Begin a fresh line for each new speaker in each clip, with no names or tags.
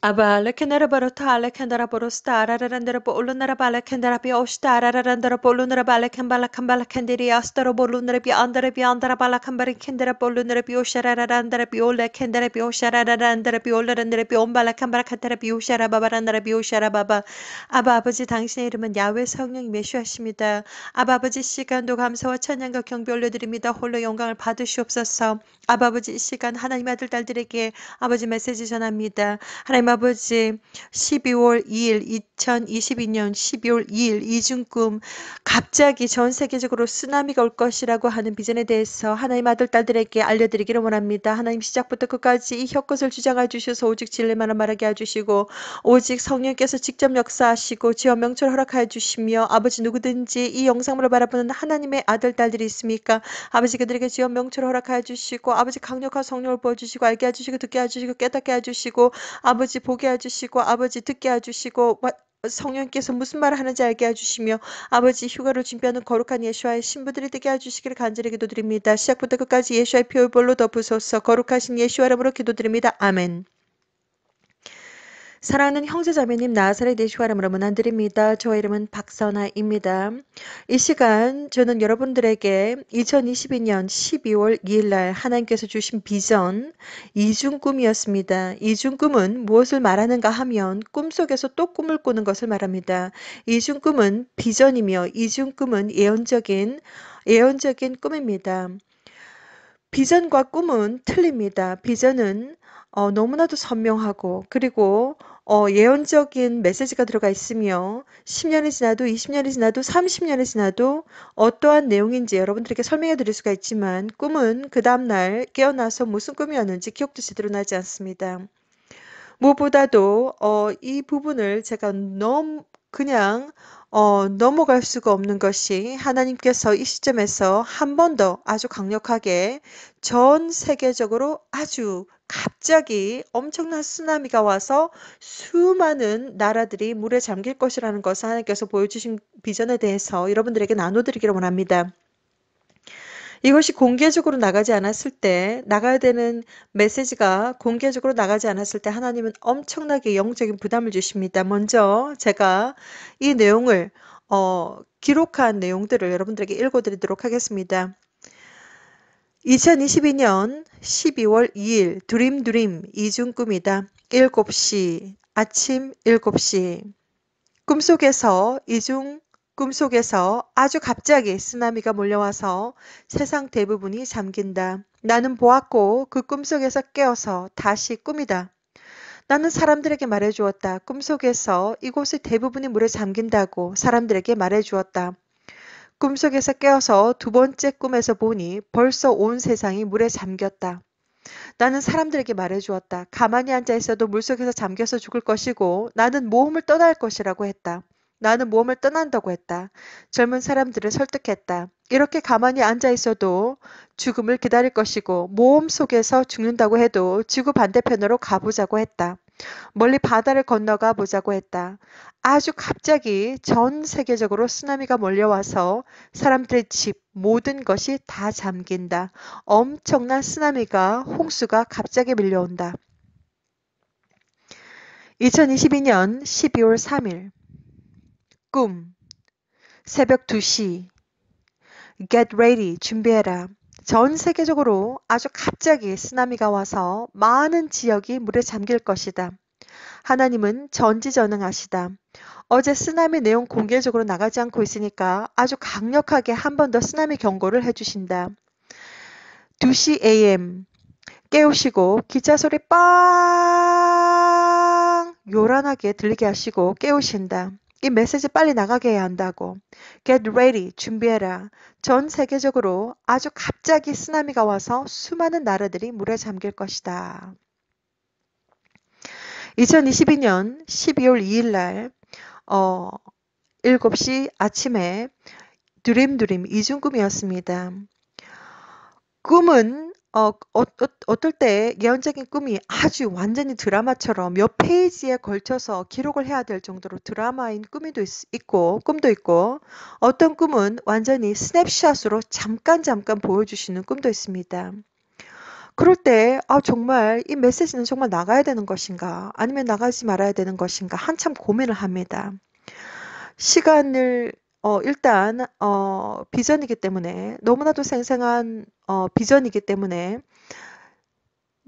Aba lekendera barota lekendera borosta ararandera bolunera balekendera biosta ararandera bolunera balekembala kambala kendiri astero bolunera bi andera balakambari kendera bolunera bioshararandera biole kendera bioshararandera biolerandera biombala kambara katera bioshara babarandera bioshara baba. 아바 아버지 당신의 이름은 야훼 성령 메시아십니다. 아바 아버지 이 시간도 감사와 찬양과 경배 올려드립니다. 홀로 영광을 받으시옵소서. 아바 아버지 이 시간 하나님 아들 딸들에게 아버지 메시지 전합니다. 하나님 아버지 12월 2일 2022년 12월 2일 이중꿈 갑자기 전 세계적으로 쓰나미가 올 것이라고 하는 비전에 대해서 하나님 아들 딸들에게 알려드리기를 원합니다. 하나님 시작부터 끝까지 이 혀끝을 주장해 주셔서 오직 진리만을 말하게 해주시고 오직 성령께서 직접 역사하시고 지원 명철 허락하여 주시며 아버지 누구든지 이 영상물을 바라보는 하나님의 아들 딸들이 있습니까? 아버지 그들에게 지원 명철 허락하여 주시고 아버지 강력한 성령을 보여주시고 알게 해주시고 듣게 해주시고 깨닫게 해주시고 아버지 보게 해주시고 아버지 듣게 해주시고 성령께서 무슨 말을 하는지 알게 해주시며 아버지 휴가를 준비하는 거룩한 예수와의 신부들이 되게 해주시기를 간절히 기도드립니다. 시작부터 끝까지 예수와의 표볼로 덮으소서. 거룩하신 예수와 이름으로 기도드립니다. 아멘. 사랑하는 형제자매님 나사렛 예수와 이름으로 문안드립니다. 저의 이름은 박선아입니다. 이 시간 저는 여러분들에게 2022년 12월 2일날 하나님께서 주신 비전 이중꿈이었습니다. 이중꿈은 무엇을 말하는가 하면 꿈속에서 또 꿈을 꾸는 것을 말합니다. 이중꿈은 비전이며 이중꿈은 예언적인 꿈입니다. 비전과 꿈은 틀립니다. 비전은 너무나도 선명하고 그리고 예언적인 메시지가 들어가 있으며 10년이 지나도 20년이 지나도 30년이 지나도 어떠한 내용인지 여러분들에게 설명해 드릴 수가 있지만 꿈은 그 다음날 깨어나서 무슨 꿈이었는지 기억도 제대로 나지 않습니다. 무엇보다도 이 부분을 제가 그냥 넘어갈 수가 없는 것이 하나님께서 이 시점에서 한 번 더 아주 강력하게 전 세계적으로 아주 갑자기 엄청난 쓰나미가 와서 수많은 나라들이 물에 잠길 것이라는 것을 하나님께서 보여주신 비전에 대해서 여러분들에게 나눠드리기를 원합니다. 이것이 공개적으로 나가지 않았을 때, 나가야 되는 메시지가 공개적으로 나가지 않았을 때 하나님은 엄청나게 영적인 부담을 주십니다. 먼저 제가 이 내용을 기록한 내용들을 여러분들에게 읽어드리도록 하겠습니다. 2022년 12월 2일 드림 이중꿈이다. 7시 아침 7시 꿈속에서 아주 갑자기 쓰나미가 몰려와서 세상 대부분이 잠긴다. 나는 보았고 그 꿈속에서 깨어서 다시 꿈이다. 나는 사람들에게 말해주었다. 꿈속에서 이곳의 대부분이 물에 잠긴다고 사람들에게 말해주었다. 꿈속에서 깨어서 두 번째 꿈에서 보니 벌써 온 세상이 물에 잠겼다. 나는 사람들에게 말해주었다. 가만히 앉아 있어도 물속에서 잠겨서 죽을 것이고 나는 모험을 떠날 것이라고 했다. 나는 모험을 떠난다고 했다. 젊은 사람들을 설득했다. 이렇게 가만히 앉아 있어도 죽음을 기다릴 것이고 모험 속에서 죽는다고 해도 지구 반대편으로 가보자고 했다. 멀리 바다를 건너가 보자고 했다. 아주 갑자기 전 세계적으로 쓰나미가 몰려와서 사람들의 집, 모든 것이 다 잠긴다. 엄청난 쓰나미가, 홍수가 갑자기 밀려온다. 2022년 12월 3일 꿈 새벽 2시 Get ready, 준비해라. 전 세계적으로 아주 갑자기 쓰나미가 와서 많은 지역이 물에 잠길 것이다. 하나님은 전지전능하시다. 어제 쓰나미 내용 공개적으로 나가지 않고 있으니까 아주 강력하게 한 번 더 쓰나미 경고를 해주신다. 2시 AM 깨우시고 기차 소리 빵 요란하게 들리게 하시고 깨우신다. 이 메시지 빨리 나가게 해야 한다고. Get ready, 준비해라. 전 세계적으로 아주 갑자기 쓰나미가 와서 수많은 나라들이 물에 잠길 것이다. 2022년 12월 2일 날 7시 아침에 드림 이중꿈이었습니다. 꿈은 어떨 때 예언적인 꿈이 아주 완전히 드라마처럼 몇 페이지에 걸쳐서 기록을 해야 될 정도로 드라마인 꿈도 있고 어떤 꿈은 완전히 스냅샷으로 잠깐 보여주시는 꿈도 있습니다. 그럴 때 정말 이 메시지는 정말 나가야 되는 것인가 아니면 나가지 말아야 되는 것인가 한참 고민을 합니다. 시간을 일단 비전이기 때문에 너무나도 생생한 비전이기 때문에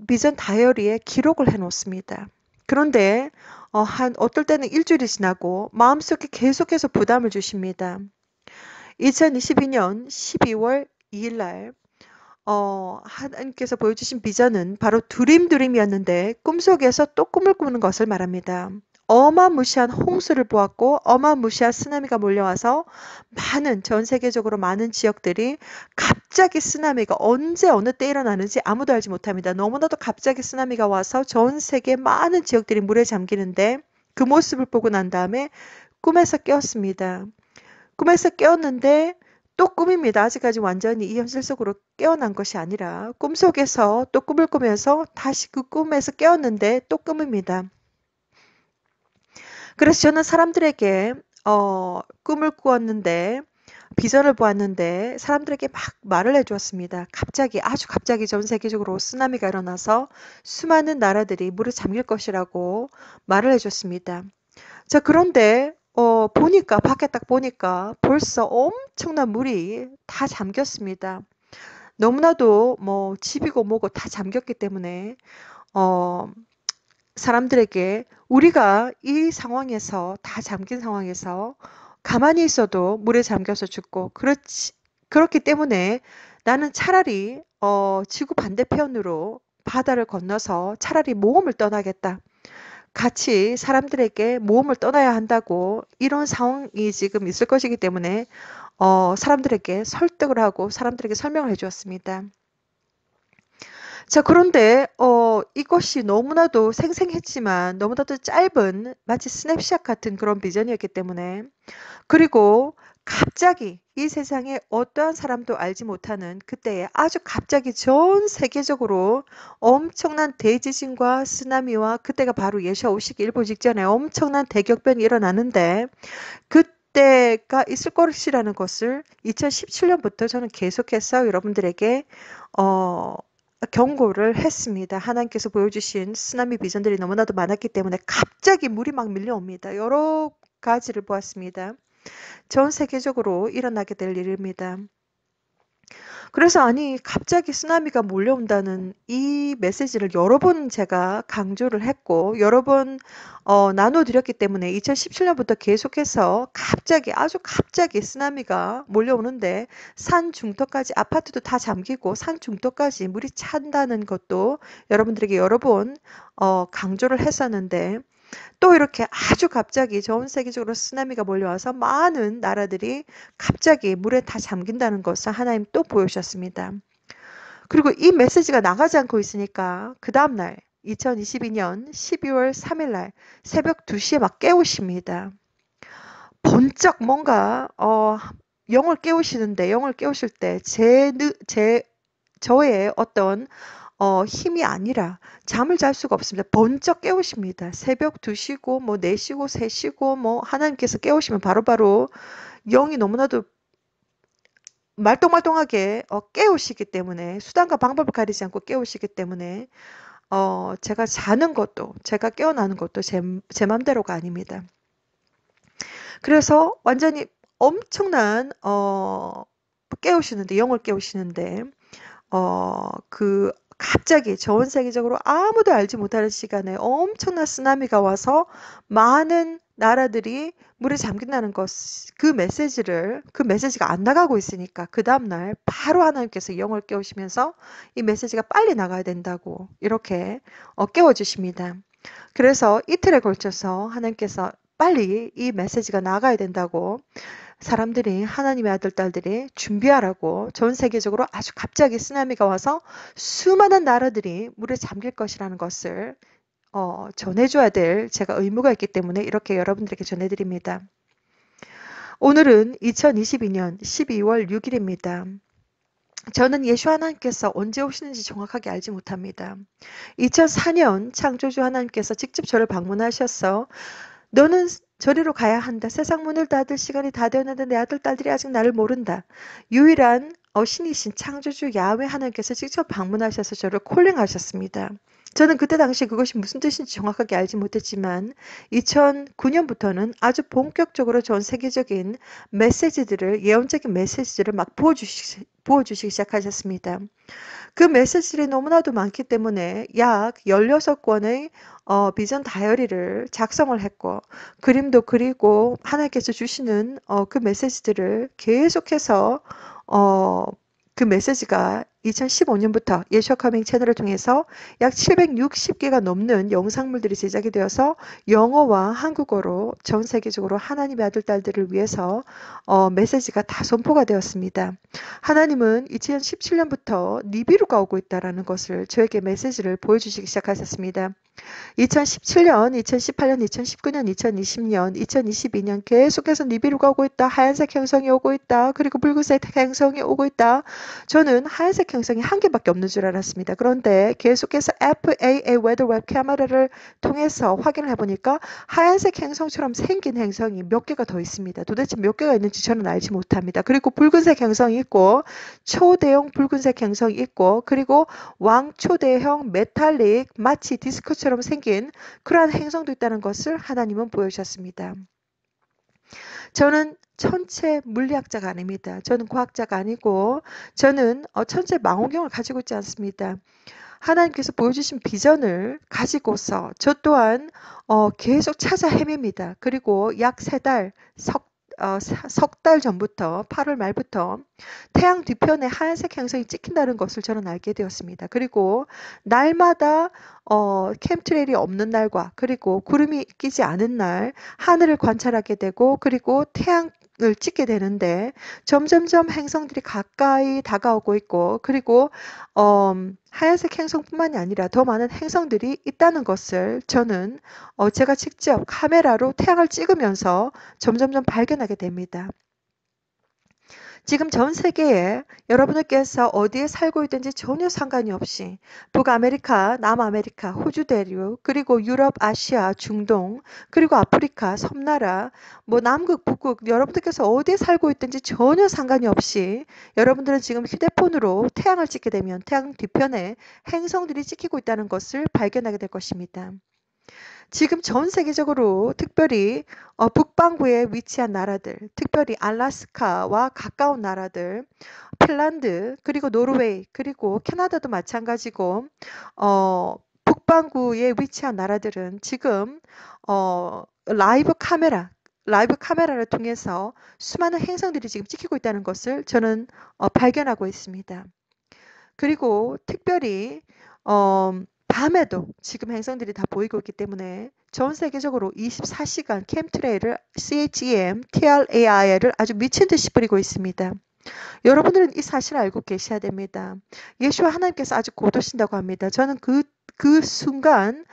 비전 다이어리에 기록을 해 놓습니다. 그런데 어떨 때는 일주일이 지나고 마음속에 계속해서 부담을 주십니다. 2022년 12월 2일 날 하나님께서 보여주신 비전은 바로 두림두림이었는데 꿈속에서 또 꿈을 꾸는 것을 말합니다. 어마무시한 홍수를 보았고 어마무시한 쓰나미가 몰려와서 전 세계적으로 많은 지역들이 갑자기 쓰나미가 언제 어느 때 일어나는지 아무도 알지 못합니다. 너무나도 갑자기 쓰나미가 와서 전 세계 많은 지역들이 물에 잠기는데 그 모습을 보고 난 다음에 꿈에서 깨었습니다. 꿈에서 깨었는데 또 꿈입니다. 아직까지 완전히 이 현실 속으로 깨어난 것이 아니라 꿈속에서 또 꿈을 꾸면서 다시 그 꿈에서 깨었는데 또 꿈입니다. 그래서 저는 사람들에게 꿈을 꾸었는데 비전을 보았는데 사람들에게 막 말을 해주었습니다. 갑자기 아주 갑자기 전 세계적으로 쓰나미가 일어나서 수많은 나라들이 물에 잠길 것이라고 말을 해줬습니다. 자, 그런데 보니까 밖에 딱 보니까 벌써 엄청난 물이 다 잠겼습니다. 너무나도 뭐 집이고 뭐고 다 잠겼기 때문에 어 사람들에게 우리가 이 상황에서 다 잠긴 상황에서 가만히 있어도 물에 잠겨서 죽고 그렇기 때문에 나는 차라리 지구 반대편으로 바다를 건너서 차라리 모험을 떠나겠다. 같이 사람들에게 모험을 떠나야 한다고 이런 상황이 지금 있을 것이기 때문에 사람들에게 설득을 하고 사람들에게 설명을 해 주었습니다. 자, 그런데 이것이 너무나도 생생했지만 너무나도 짧은 마치 스냅샷 같은 그런 비전이었기 때문에 그리고 갑자기 이 세상에 어떠한 사람도 알지 못하는 그때에 아주 갑자기 전 세계적으로 엄청난 대지진과 쓰나미와 그때가 바로 예수와 오시기 일보 직전에 엄청난 대격변이 일어나는데 그때가 있을 것이라는 것을 2017년부터 저는 계속해서 여러분들에게 어, 경고를 했습니다. 하나님께서 보여주신 쓰나미 비전들이 너무나도 많았기 때문에 갑자기 물이 막 밀려옵니다. 여러 가지를 보았습니다. 전 세계적으로 일어나게 될 일입니다. 그래서 아니 갑자기 쓰나미가 몰려온다는 이 메시지를 여러 번 제가 강조를 했고 여러 번 나눠드렸기 때문에 2017년부터 계속해서 갑자기 아주 갑자기 쓰나미가 몰려오는데 산 중턱까지 아파트도 다 잠기고 산 중턱까지 물이 찬다는 것도 여러분들에게 여러 번 강조를 했었는데 또 이렇게 아주 갑자기 전 세계적으로 쓰나미가 몰려와서 많은 나라들이 갑자기 물에 다 잠긴다는 것을 하나님 또 보여주셨습니다. 그리고 이 메시지가 나가지 않고 있으니까 그 다음날 2022년 12월 3일 날 새벽 2시에 막 깨우십니다. 번쩍 뭔가 영을 깨우실 때 저의 어떤 힘이 아니라 잠을 잘 수가 없습니다. 번쩍 깨우십니다. 새벽 2시고 뭐 4시고 3시고 뭐 하나님께서 깨우시면 바로바로 영이 너무나도 말똥말똥하게 깨우시기 때문에 수단과 방법을 가리지 않고 깨우시기 때문에 제가 자는 것도 제가 깨어나는 것도 제 맘대로가 아닙니다. 그래서 완전히 엄청난 깨우시는데 영을 깨우시는데 갑자기 전 세계적으로 아무도 알지 못하는 시간에 엄청난 쓰나미가 와서 많은 나라들이 물에 잠긴다는 그 메시지가 안 나가고 있으니까 그 다음날 바로 하나님께서 영을 깨우시면서 이 메시지가 빨리 나가야 된다고 이렇게 깨워주십니다. 그래서 이틀에 걸쳐서 하나님께서 빨리 이 메시지가 나가야 된다고 사람들이 하나님의 아들, 딸들이 준비하라고 전 세계적으로 아주 갑자기 쓰나미가 와서 수많은 나라들이 물에 잠길 것이라는 것을 전해줘야 될 제가 의무가 있기 때문에 이렇게 여러분들에게 전해드립니다. 오늘은 2022년 12월 6일입니다. 저는 예수 하나님께서 언제 오시는지 정확하게 알지 못합니다. 2004년 창조주 하나님께서 직접 저를 방문하셔서 너는 저리로 가야 한다. 세상 문을 닫을 시간이 다 되었는데 내 아들, 딸들이 아직 나를 모른다. 유일한 신이신 창조주 야훼 하나님께서 직접 방문하셔서 저를 콜링하셨습니다. 저는 그때 당시 그것이 무슨 뜻인지 정확하게 알지 못했지만 2009년부터는 아주 본격적으로 전 세계적인 메시지들을 예언적인 메시지들을 막 부어주시기 시작하셨습니다. 그 메시지들이 너무나도 많기 때문에 약 16권의 비전 다이어리를 작성을 했고 그림도 그리고 하나님께서 주시는 그 메시지들을 계속해서 어, 그 메시지가 2015년부터 예수와 커밍 채널을 통해서 약 760개가 넘는 영상물들이 제작이 되어서 영어와 한국어로 전 세계적으로 하나님의 아들, 딸들을 위해서 메시지가 다 선포가 되었습니다. 하나님은 2017년부터 니비루가 오고 있다는 것을 저에게 메시지를 보여주시기 시작하셨습니다. 2017년, 2018년, 2019년, 2020년, 2022년 계속해서 니비루가 오고 있다. 하얀색 행성이 오고 있다. 그리고 붉은색 행성이 오고 있다. 저는 하얀색 행성이 한 개밖에 없는 줄 알았습니다. 그런데 계속해서 FAA 웨더 웹 카메라를 통해서 확인을 해보니까 하얀색 행성처럼 생긴 행성이 몇 개가 더 있습니다. 도대체 몇 개가 있는지 저는 알지 못합니다. 그리고 붉은색 행성이 있고 초대형 붉은색 행성이 있고 그리고 왕초대형 메탈릭 마치 디스크처럼 생긴 그러한 행성도 있다는 것을 하나님은 보여주셨습니다. 저는 천체 물리학자가 아닙니다. 저는 과학자가 아니고 저는 천체 망원경을 가지고 있지 않습니다. 하나님께서 보여주신 비전을 가지고서 저 또한 계속 찾아 헤맵니다. 그리고 약 3달, 석 달 전부터 8월 말부터 태양 뒤편에 하얀색 행성이 찍힌다는 것을 저는 알게 되었습니다. 그리고 날마다 캠트레일이 없는 날과 그리고 구름이 끼지 않은 날 하늘을 관찰하게 되고 그리고 태양을 찍게 되는데 점점점 행성들이 가까이 다가오고 있고 그리고 하얀색 행성뿐만이 아니라 더 많은 행성들이 있다는 것을 저는 제가 직접 카메라로 태양을 찍으면서 점점점 발견하게 됩니다. 지금 전 세계에 여러분들께서 어디에 살고 있든지 전혀 상관이 없이 북아메리카, 남아메리카, 호주 대륙, 그리고 유럽, 아시아, 중동, 그리고 아프리카, 섬나라, 뭐 남극, 북극, 여러분들께서 어디에 살고 있든지 전혀 상관이 없이 여러분들은 지금 휴대폰으로 태양을 찍게 되면 태양 뒤편에 행성들이 찍히고 있다는 것을 발견하게 될 것입니다. 지금 전 세계적으로 특별히 북반구에 위치한 나라들, 특별히 알래스카와 가까운 나라들, 핀란드, 그리고 노르웨이, 그리고 캐나다도 마찬가지고 북반구에 위치한 나라들은 지금 라이브 카메라를 통해서 수많은 행성들이 지금 찍히고 있다는 것을 저는 발견하고 있습니다. 그리고 특별히 밤에도 지금 행성들이 다 보이고 있기 때문에 전 세계적으로 24시간 캠트레일을 CHEM, TRAI를 아주 미친 듯이 뿌리고 있습니다. 여러분들은 이 사실을 알고 계셔야 됩니다. 예수와 하나님께서 아주 곧 오신다고 합니다. 저는 그 순간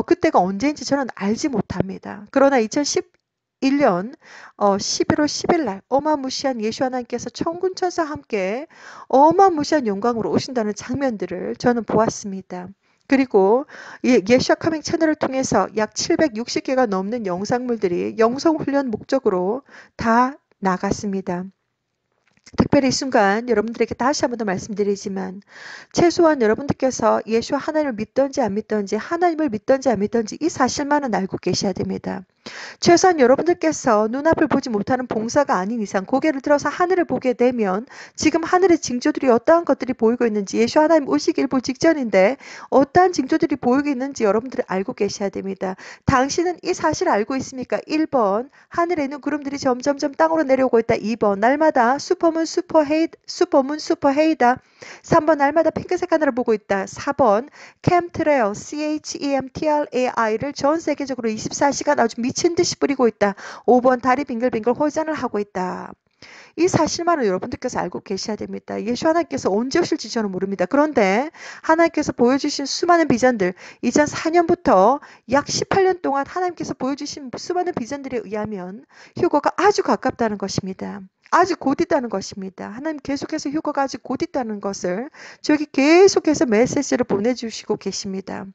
그때가 언제인지 저는 알지 못합니다. 그러나 2011년 11월 10일 날 어마무시한 예수 하나님께서 천군 천사와 함께 어마무시한 영광으로 오신다는 장면들을 저는 보았습니다. 그리고 예수와 커밍 채널을 통해서 약 760개가 넘는 영상물들이 영성훈련 목적으로 다 나갔습니다. 특별히 이 순간 여러분들에게 다시 한 번 더 말씀드리지만 최소한 여러분들께서 예수와 하나님을 믿던지 안 믿던지 하나님을 믿던지 안 믿던지 이 사실만은 알고 계셔야 됩니다. 최소한 여러분들께서 눈앞을 보지 못하는 봉사가 아닌 이상 고개를 들어서 하늘을 보게 되면 지금 하늘의 징조들이 어떠한 것들이 보이고 있는지 예수 하나님 오시기 일보 직전인데 어떠한 징조들이 보이고 있는지 여러분들이 알고 계셔야 됩니다. 당신은 이 사실을 알고 있습니까? 1번 하늘에 있는 구름들이 점점점 땅으로 내려오고 있다. 2번 날마다 슈퍼문 슈퍼헤이다. 3번 날마다 핑크색 하늘을 보고 있다. 4번 캠트레일 CHEMTRAI를 전 세계적으로 24시간 아주 미친 듯이 뿌리고 있다. 5번 다리 빙글빙글 호전을 하고 있다. 이 사실만을 여러분들께서 알고 계셔야 됩니다. 예수 하나님께서 언제 오실지 저는 모릅니다. 그런데 하나님께서 보여주신 수많은 비전들 2004년부터 약 18년 동안 하나님께서 보여주신 수많은 비전들에 의하면 휴거가 아주 가깝다는 것입니다. 아직 곧 있다는 것입니다. 하나님 계속해서 휴거가 아직 곧 있다는 것을 저에게 계속해서 메시지를 보내주시고 계십니다.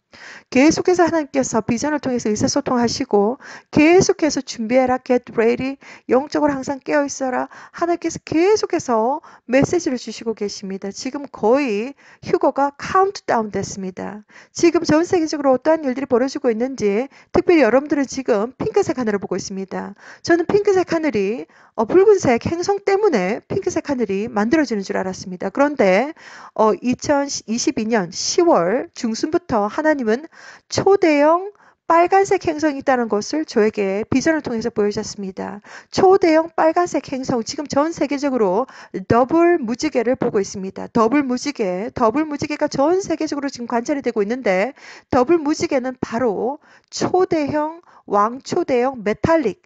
계속해서 하나님께서 비전을 통해서 의사소통하시고 계속해서 준비해라, get ready, 영적으로 항상 깨어있어라. 하나님께서 계속해서 메시지를 주시고 계십니다. 지금 거의 휴거가 카운트다운 됐습니다. 지금 전 세계적으로 어떠한 일들이 벌어지고 있는지 특별히 여러분들은 지금 핑크색 하늘을 보고 있습니다. 저는 핑크색 하늘이 붉은색 행성 때문에 핑크색 하늘이 만들어지는 줄 알았습니다. 그런데 2022년 10월 중순부터 하나님은 초대형 빨간색 행성이 있다는 것을 저에게 비전을 통해서 보여주셨습니다. 초대형 빨간색 행성, 지금 전 세계적으로 더블 무지개를 보고 있습니다. 더블 무지개가 전 세계적으로 지금 관찰이 되고 있는데 더블 무지개는 바로 초대형 왕초대형 메탈릭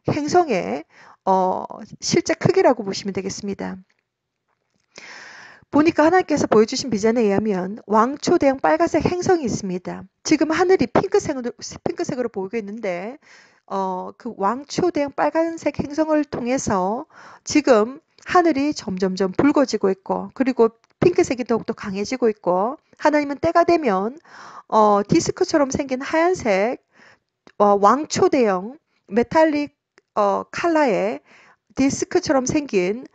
행성의 실제 크기라고 보시면 되겠습니다. 보니까 하나님께서 보여주신 비전에 의하면 왕초대형 빨간색 행성이 있습니다. 지금 하늘이 핑크색으로 보이고 있는데 그 왕초대형 빨간색 행성을 통해서 지금 하늘이 점점점 붉어지고 있고 그리고 핑크색이 더욱더 강해지고 있고 하나님은 때가 되면 디스크처럼 생긴 하얀색 왕초대형 메탈릭 칼라의 디스크처럼 생긴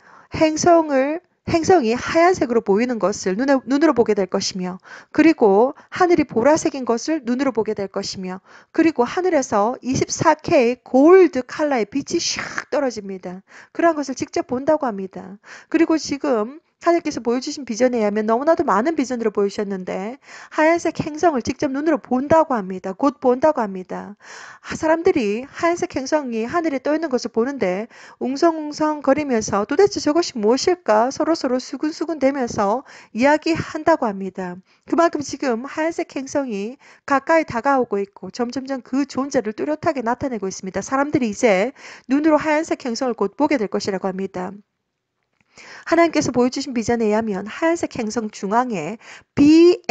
행성이 하얀색으로 보이는 것을 눈으로 보게 될 것이며 그리고 하늘이 보라색인 것을 눈으로 보게 될 것이며 그리고 하늘에서 24K 골드 컬러의 빛이 샥 떨어집니다. 그러한 것을 직접 본다고 합니다. 그리고 지금 하나님께서 보여주신 비전에 의하면 너무나도 많은 비전으로 보여주셨는데 하얀색 행성을 직접 눈으로 본다고 합니다. 곧 본다고 합니다. 사람들이 하얀색 행성이 하늘에 떠 있는 것을 보는데 웅성웅성 거리면서 도대체 저것이 무엇일까 서로서로 수근수근 대면서 이야기한다고 합니다. 그만큼 지금 하얀색 행성이 가까이 다가오고 있고 점점점 그 존재를 뚜렷하게 나타내고 있습니다. 사람들이 이제 눈으로 하얀색 행성을 곧 보게 될 것이라고 합니다. 하나님께서 보여주신 비전에 의하면 하얀색 행성 중앙에 BANQUET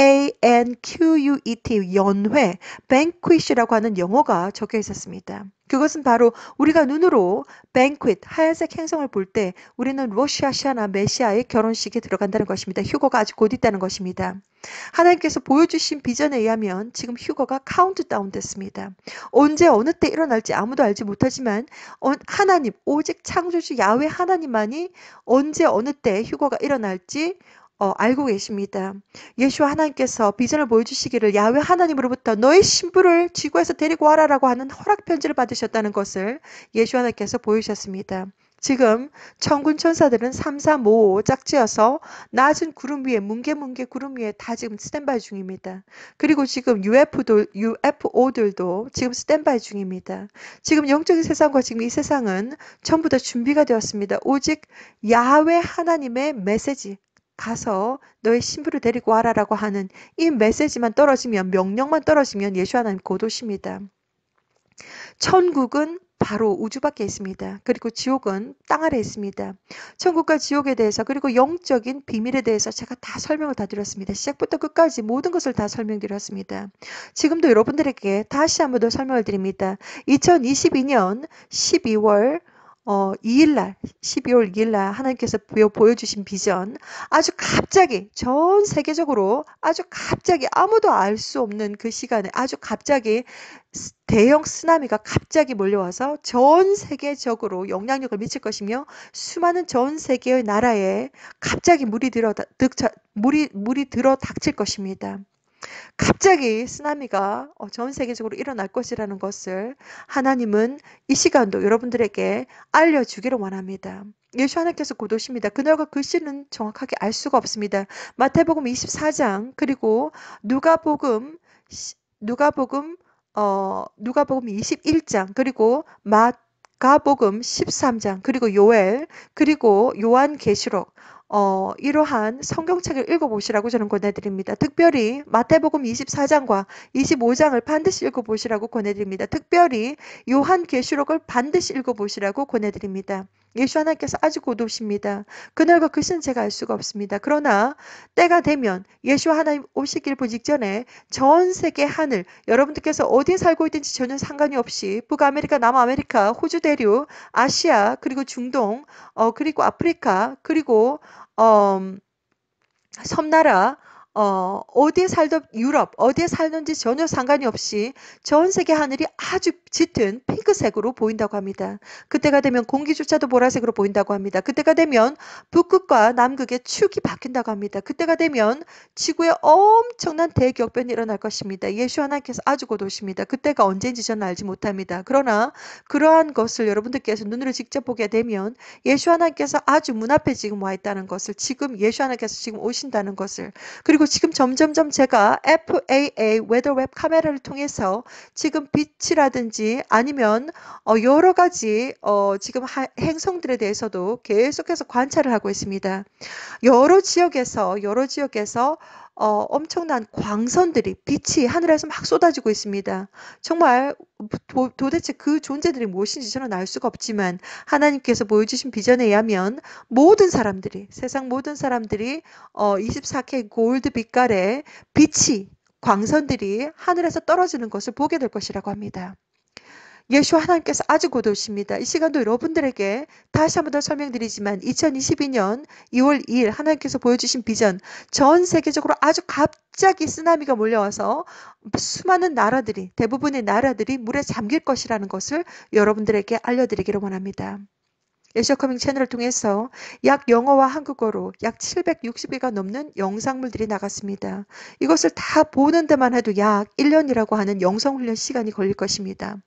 연회, banquet이라고 하는 영어가 적혀 있었습니다. 그것은 바로 우리가 눈으로 banquet, 하얀색 행성을 볼 때 우리는 로시아시아나 메시아의 결혼식에 들어간다는 것입니다. 휴거가 아주 곧 있다는 것입니다. 하나님께서 보여주신 비전에 의하면 지금 휴거가 카운트다운 됐습니다. 언제 어느 때 일어날지 아무도 알지 못하지만 하나님, 오직 창조주 야훼 하나님만이 언제 어느 때 휴거가 일어날지 알고 계십니다. 예수와 하나님께서 비전을 보여주시기를 야훼 하나님으로부터 너의 신부를 지구에서 데리고 와라라고 하는 허락 편지를 받으셨다는 것을 예수 하나님께서 보여주셨습니다. 지금 천군 천사들은 3355 짝지어서 낮은 구름 위에 뭉게뭉게 구름 위에 다 지금 스탠바이 중입니다. 그리고 지금 UFO들도 지금 스탠바이 중입니다. 지금 영적인 세상과 지금 이 세상은 전부 다 준비가 되었습니다. 오직 야훼 하나님의 메시지 가서 너의 신부를 데리고 와라라고 하는 이 메시지만 떨어지면 명령만 떨어지면 예수 하나님 곧 오십니다. 천국은 바로 우주 밖에 있습니다. 그리고 지옥은 땅 아래에 있습니다. 천국과 지옥에 대해서 그리고 영적인 비밀에 대해서 제가 다 설명을 다 드렸습니다. 시작부터 끝까지 모든 것을 다 설명드렸습니다. 지금도 여러분들에게 다시 한 번 더 설명을 드립니다. 2022년 12월 12월 2일날 하나님께서 보여주신 비전, 아주 갑자기 전 세계적으로 아주 갑자기 아무도 알 수 없는 그 시간에 아주 갑자기 대형 쓰나미가 갑자기 몰려와서 전 세계적으로 영향력을 미칠 것이며 수많은 전 세계의 나라에 갑자기 물이 들어 닥칠 것입니다. 갑자기 쓰나미가 전 세계적으로 일어날 것이라는 것을 하나님은 이 시간도 여러분들에게 알려주기를 원합니다. 예수 하나님께서 곧 오십니다. 그날과 그 시는 정확하게 알 수가 없습니다. 마태복음 24장 그리고 누가복음 21장 그리고 마가복음 13장 그리고 요엘 그리고 요한계시록 이러한 성경책을 읽어보시라고 저는 권해드립니다. 특별히 마태복음 24장과 25장을 반드시 읽어보시라고 권해드립니다. 특별히 요한계시록을 반드시 읽어보시라고 권해드립니다. 예수 하나님께서 아주 곧 오십니다. 그날과 그 시는 제가 알 수가 없습니다. 그러나 때가 되면 예수 하나님 오시길 보기 직전에 전 세계 하늘, 여러분들께서 어디에 살고 있든지 전혀 상관이 없이 북아메리카, 남아메리카, 호주 대륙, 아시아, 그리고 중동, 그리고 아프리카, 그리고 섬나라, 어디에 살던 유럽, 어디에 살는지 전혀 상관이 없이 전 세계 하늘이 아주 짙은 핑크색으로 보인다고 합니다. 그때가 되면 공기조차도 보라색으로 보인다고 합니다. 그때가 되면 북극과 남극의 축이 바뀐다고 합니다. 그때가 되면 지구에 엄청난 대격변이 일어날 것입니다. 예수 하나님께서 아주 곧 오십니다. 그때가 언제인지 저는 알지 못합니다. 그러나 그러한 것을 여러분들께서 눈으로 직접 보게 되면 예수 하나님께서 아주 문 앞에 지금 와 있다는 것을, 지금 예수 하나님께서 지금 오신다는 것을, 그리고 지금 점점점 제가 FAA 웨더웹 카메라를 통해서 지금 빛이라든지 아니면 여러 가지 지금 행성들에 대해서도 계속해서 관찰을 하고 있습니다. 여러 지역에서 엄청난 광선들이, 빛이 하늘에서 막 쏟아지고 있습니다. 정말 도대체 그 존재들이 무엇인지 저는 알 수가 없지만 하나님께서 보여주신 비전에 의하면 모든 사람들이, 세상 모든 사람들이 24K 골드 빛깔의 빛이, 광선들이 하늘에서 떨어지는 것을 보게 될 것이라고 합니다. 예수 하나님께서 아주 곧 오십니다. 이 시간도 여러분들에게 다시 한번 더 설명드리지만 2022년 2월 2일 하나님께서 보여주신 비전, 전 세계적으로 아주 갑자기 쓰나미가 몰려와서 수많은 나라들이, 대부분의 나라들이 물에 잠길 것이라는 것을 여러분들에게 알려드리기를 원합니다. 예시커밍 채널을 통해서 약 영어와 한국어로 약 760개가 넘는 영상물들이 나갔습니다. 이것을 다 보는 데만 해도 약 1년이라고 하는 영성훈련 시간이 걸릴 것입니다.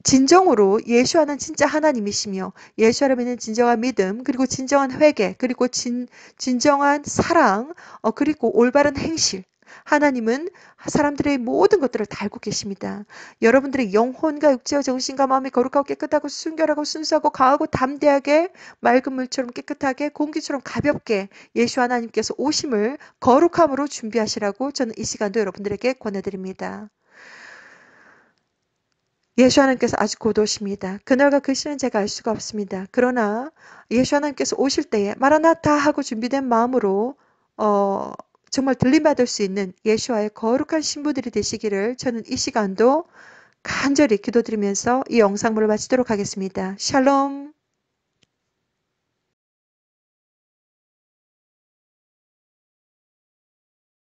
진정으로 예수와는 진짜 하나님이시며 예수라면 진정한 믿음, 그리고 진정한 회개, 그리고 진정한 사랑, 그리고 올바른 행실. 하나님은 사람들의 모든 것들을 다 알고 계십니다. 여러분들의 영혼과 육체와 정신과 마음이 거룩하고 깨끗하고 순결하고 순수하고 강하고 담대하게 맑은 물처럼 깨끗하게 공기처럼 가볍게 예수 하나님께서 오심을 거룩함으로 준비하시라고 저는 이 시간도 여러분들에게 권해드립니다. 예수 하나님께서 아주 곧 오십니다. 그날과 그 시는 제가 알 수가 없습니다. 그러나 예수 하나님께서 오실 때에 마라나타 하고 준비된 마음으로 정말 들림받을 수 있는 예수와의 거룩한 신부들이 되시기를 저는 이 시간도 간절히 기도드리면서 이 영상물을 마치도록 하겠습니다. 샬롬.